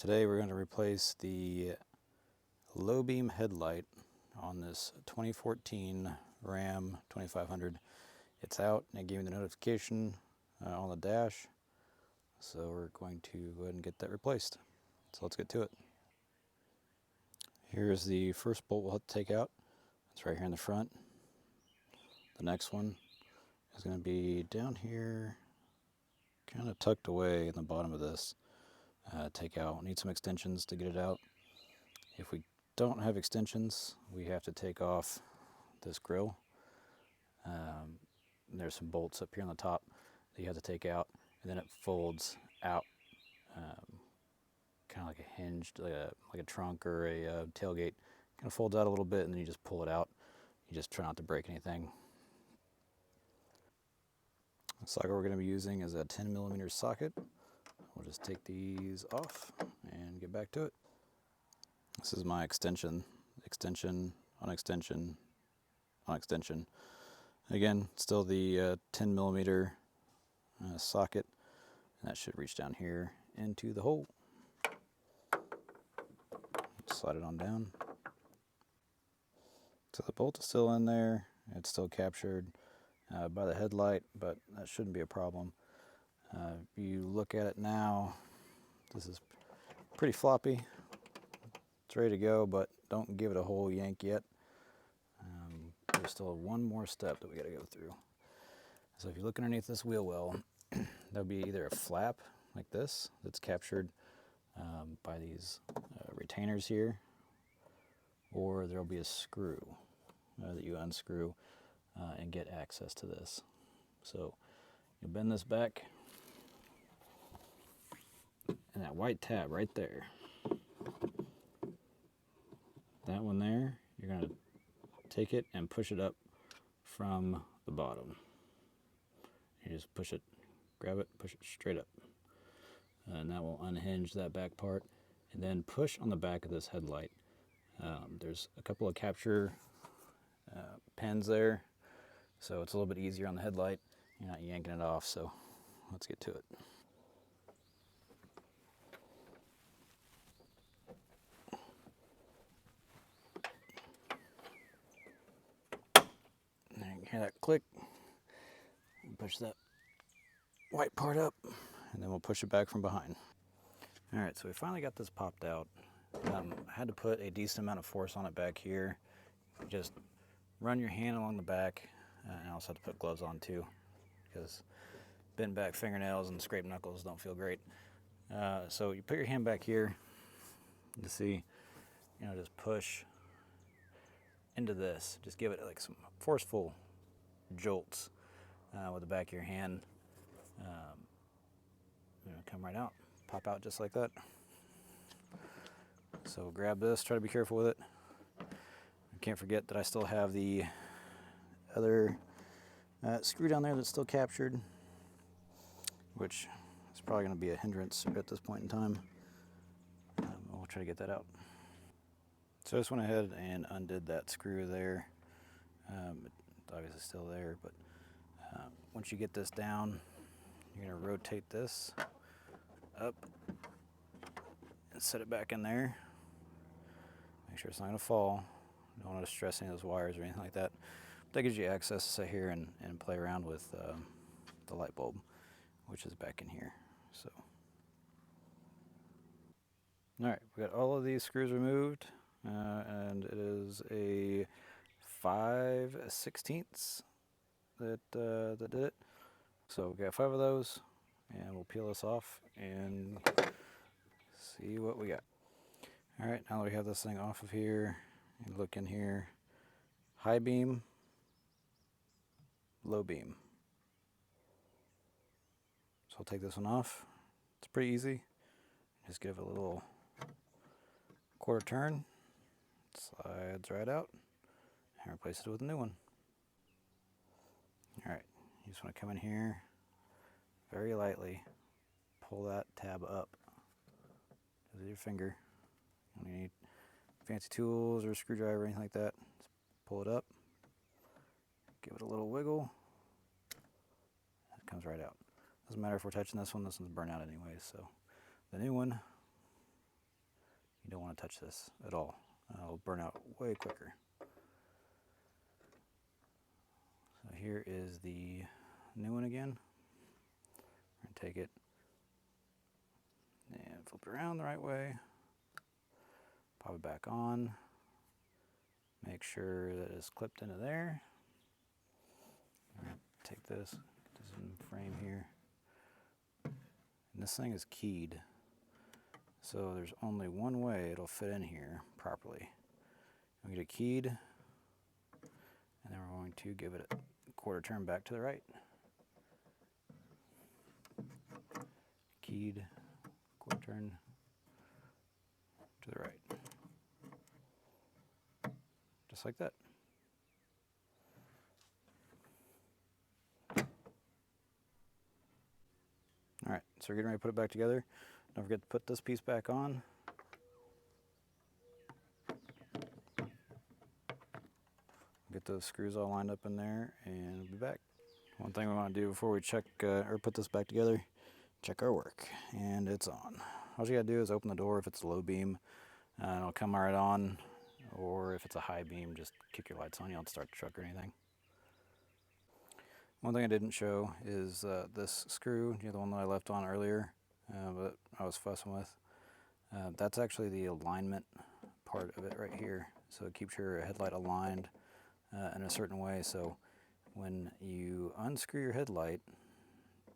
Today we're going to replace the low beam headlight on this 2014 Ram 2500. It's out and it gave me the notification on the dash, so we're going to go ahead and get that replaced. So let's get to it. Here's the first bolt we'll have to take out. It's right here in the front. The next one is going to be down here, kind of tucked away in the bottom of this. Take out. Need some extensions to get it out. If we don't have extensions, we have to take off this grill. There's some bolts up here on the top that you have to take out, and then it folds out, kind of like a hinged, like a trunk or a tailgate. Kind of folds out a little bit, and then you just pull it out. You just try not to break anything. The socket we're going to be using is a 10mm socket. We'll just take these off and get back to it. This is my extension, on extension, on extension. Again, still the 10mm socket, and that should reach down here into the hole. Slide it on down. So the bolt is still in there. It's still captured by the headlight, but that shouldn't be a problem. If you look at it now, this is pretty floppy. It's ready to go, but don't give it a whole yank yet. There's still one more step that we got to go through. So if you look underneath this wheel well, there'll be either a flap like this that's captured by these retainers here, or there'll be a screw that you unscrew and get access to this. So you bend this back, and that white tab right there, that one there, you're going to take it and push it up from the bottom. You just push it, grab it, push it straight up. And that will unhinge that back part. And then push on the back of this headlight. There's a couple of capture pins there, so it's a little bit easier on the headlight. You're not yanking it off, so let's get to it. There you can hear that click. Push that white part up, and then we'll push it back from behind. All right, so we finally got this popped out. I had to put a decent amount of force on it back here. Just run your hand along the back, and I also have to put gloves on too, because bent back fingernails and scraped knuckles don't feel great. So you put your hand back here to see, just push into this. Just give it like some forceful jolts with the back of your hand. Come right out, pop out just like that. So grab this, try to be careful with it. I can't forget that I still have the other screw down there that's still captured, which is probably going to be a hindrance at this point in time. We'll try to get that out. So I just went ahead and undid that screw there. It's obviously still there, but once you get this down, you're going to rotate this up and set it back in there. Make sure it's not going to fall. Don't want to stress any of those wires or anything like that. But that gives you access to sit here and play around with the light bulb, which is back in here. So, all right, we got all of these screws removed, and it is a 5/16 that did it. So we got 5 of those, and we'll peel this off and see what we got. All right, now that we have this thing off of here, you look in here, high beam, low beam. So I'll take this one off. It's pretty easy. Just give it a little quarter turn, slides right out, and replace it with a new one. All right, you just want to come in here, very lightly, pull that tab up with your finger. You don't need fancy tools or a screwdriver or anything like that. Just pull it up, give it a little wiggle, it comes right out. Doesn't matter if we're touching this one's burnt out anyway, so the new one You don't want to touch this at all. It'll burn out way quicker. So here is the new one again. We're going to take it and flip it around the right way. Pop it back on. Make sure that it's clipped into there. All right, take this, get this in frame here. And this thing is keyed. So there's only one way it'll fit in here properly. We'll get it keyed, and then we're going to give it a quarter turn back to the right. Keyed, quarter turn to the right. Just like that. All right, so we're getting ready to put it back together. Don't forget to put this piece back on. Get those screws all lined up in there, and we'll be back. One thing we want to do before we check or put this back together, check our work, and it's on. All you gotta do is open the door if it's a low beam, and it'll come right on, or if it's a high beam, just kick your lights on. You don't have to start the truck or anything. One thing I didn't show is this screw, the one that I left on earlier, but I was fussing with. That's actually the alignment part of it right here. So it keeps your headlight aligned in a certain way. So when you unscrew your headlight,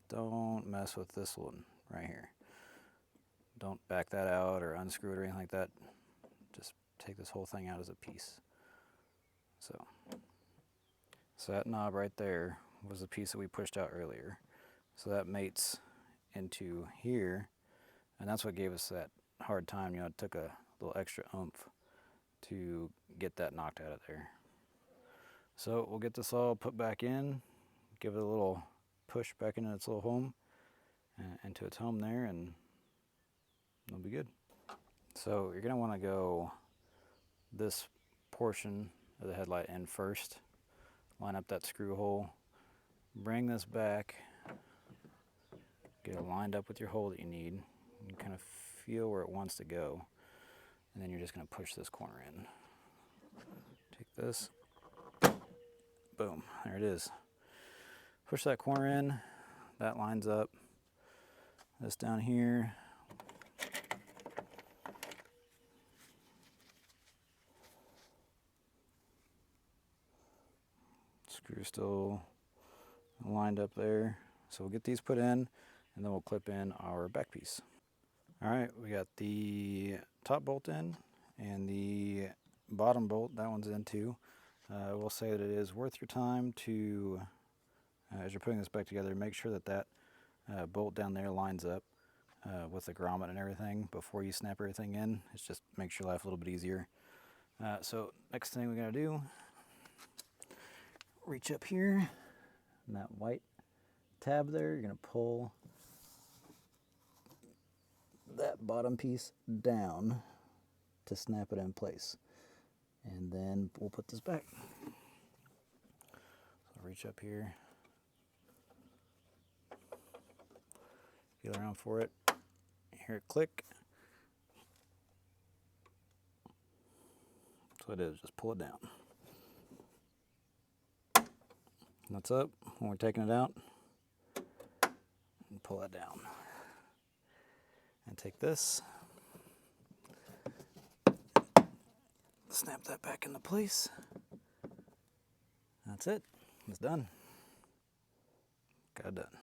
don't mess with this one right here. Don't back that out or unscrew it or anything like that. Just take this whole thing out as a piece. So that knob right there was the piece that we pushed out earlier. So that mates into here, and that's what gave us that hard time. It took a little extra oomph to get that knocked out of there. So we'll get this all put back in, give it a little push back into its little home, into its home there, and it'll be good. So you're gonna wanna go this portion of the headlight in first, line up that screw hole, bring this back, get it lined up with your hole that you need, and kind of feel where it wants to go, and then you're just going to push this corner in. Take this, boom, there it is. Push that corner in, that lines up. This down here, screw still lined up there. So we'll get these put in, and then we'll clip in our back piece. All right, we got the top bolt in and the bottom bolt, that one's in too. I will say that it is worth your time to, as you're putting this back together, make sure that that bolt down there lines up with the grommet and everything before you snap everything in. It just makes your life a little bit easier. So next thing we're gonna do, reach up here, and that white tab there, you're gonna pull that bottom piece down to snap it in place. And then we'll put this back. So reach up here, feel around for it, hear it click. That's what it is, just pull it down. That's up when we're taking it out. And pull that down. And take this, snap that back into place. That's it. It's done. Got it done.